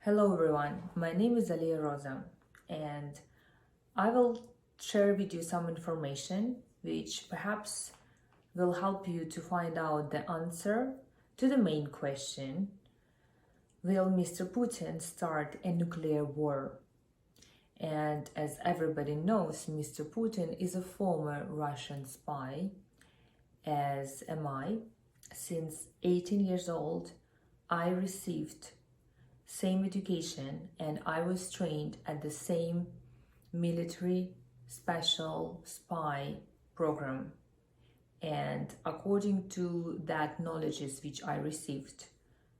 Hello everyone, my name is Aliia Roza and I will share with you some information which perhaps will help you to find out the answer to the main question: will Mr. Putin start a nuclear war? And as everybody knows, Mr. Putin is a former Russian spy, as am I. Since 18 years old, I received same education and I was trained at the same military special spy program. And according to that knowledge which I received,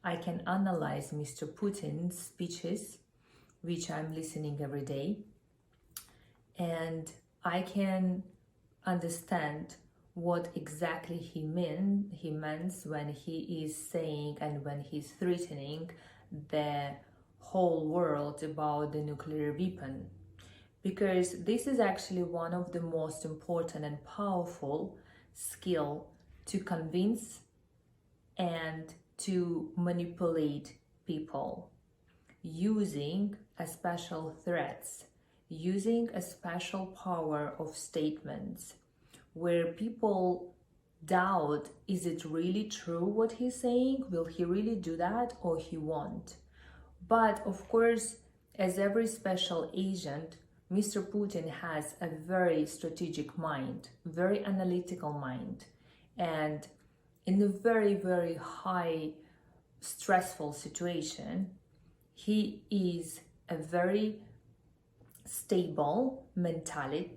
I can analyze Mr. Putin's speeches, which I'm listening every day, and I can understand what exactly he means when he is saying and when he's threatening the whole world about the nuclear weapon, because this is actually one of the most important and powerful skill to convince and to manipulate people, using a special threats, using a special power of statements where people doubt, is it really true what he's saying? Will he really do that or he won't? But of course, as every special agent, Mr. Putin has a very strategic mind, very analytical mind, and in a very, very high stressful situation, he is a very stable mentally,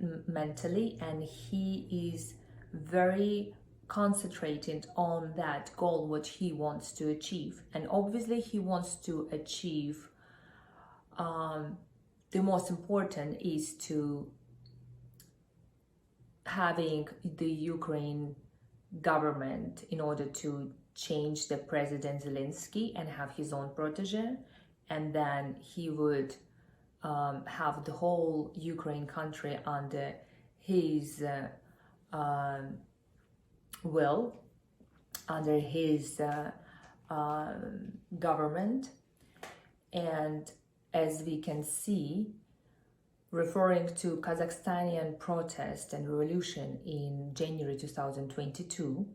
and he is very concentrated on that goal what he wants to achieve. And obviously he wants to achieve the most important is to having the Ukraine government in order to change the President Zelensky and have his own protege, and then he would have the whole Ukraine country under his will, under his government. And as we can see, referring to Kazakhstanian protest and revolution in January 2022,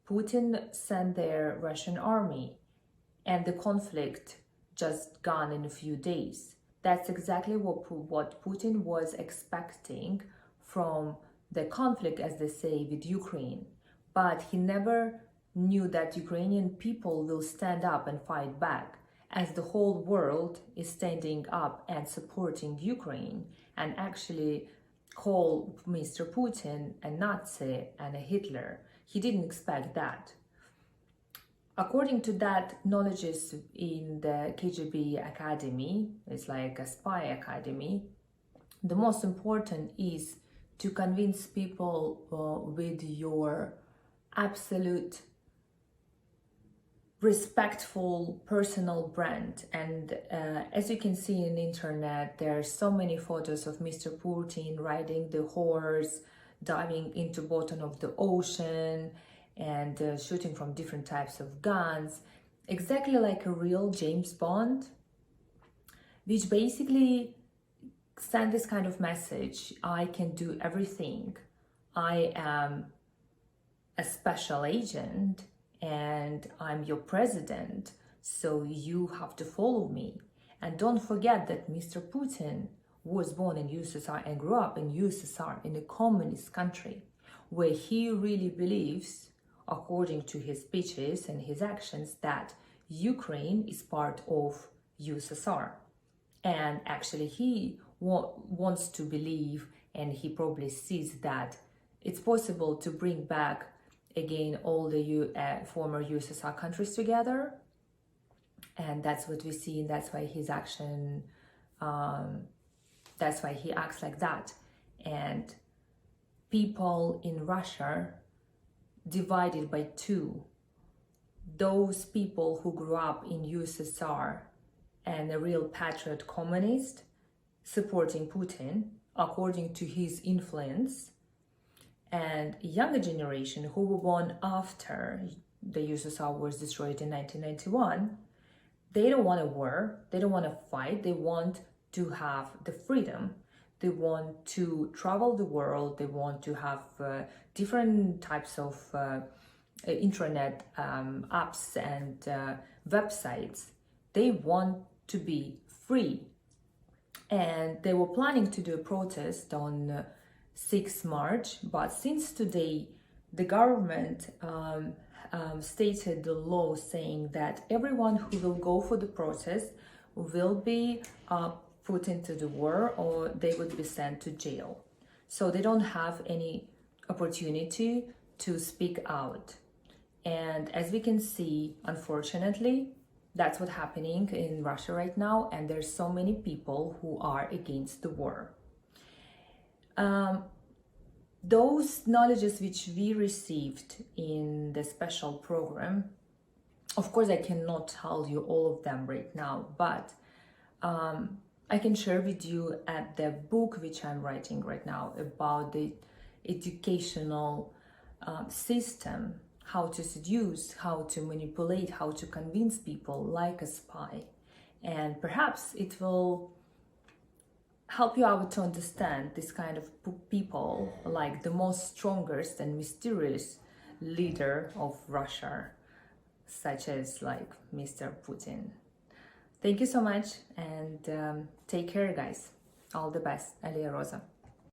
Putin sent their Russian army and the conflict just gone in a few days. That's exactly what Putin was expecting from the conflict, as they say, with Ukraine. But he never knew that Ukrainian people will stand up and fight back, as the whole world is standing up and supporting Ukraine, and actually call Mr. Putin a Nazi and a Hitler. He didn't expect that. According to that knowledge in the KGB academy, it's like a spy academy, the most important is to convince people with your absolute respectful personal brand. And as you can see in the internet, there are so many photos of Mr. Putin riding the horse, diving into bottom of the ocean, and shooting from different types of guns, exactly like a real James Bond, which basically send this kind of message: I can do everything, I am a special agent, and I'm your president, so you have to follow me. And don't forget that Mr. Putin was born in USSR and grew up in USSR, in a communist country, where he really believes, according to his speeches and his actions, that Ukraine is part of USSR. And actually he wants to believe, and he probably sees that it's possible to bring back again all the former USSR countries together. And that's what we see, and that's why his action, that's why he acts like that. And people in Russia divided by two: those people who grew up in USSR and a real patriot communist supporting Putin according to his influence, and younger generation who were born after the USSR was destroyed in 1991, they don't want a war, they don't want to fight, they want to have the freedom. They want to travel the world, they want to have different types of internet apps and websites. They want to be free. And they were planning to do a protest on 6 March, but since today the government stated the law saying that everyone who will go for the protest will be put into the war or they would be sent to jail. So they don't have any opportunity to speak out. And as we can see, unfortunately, that's what's happening in Russia right now, and there's so many people who are against the war. Those knowledges which we received in the special program, of course I cannot tell you all of them right now, but I can share with you at the book which I'm writing right now about the educational system, how to seduce, how to manipulate, how to convince people like a spy. And perhaps it will help you out to understand this kind of people, like the most strongest and mysterious leader of Russia, such as like Mr. Putin. Thank you so much, and take care, guys. All the best. Aliia Roza.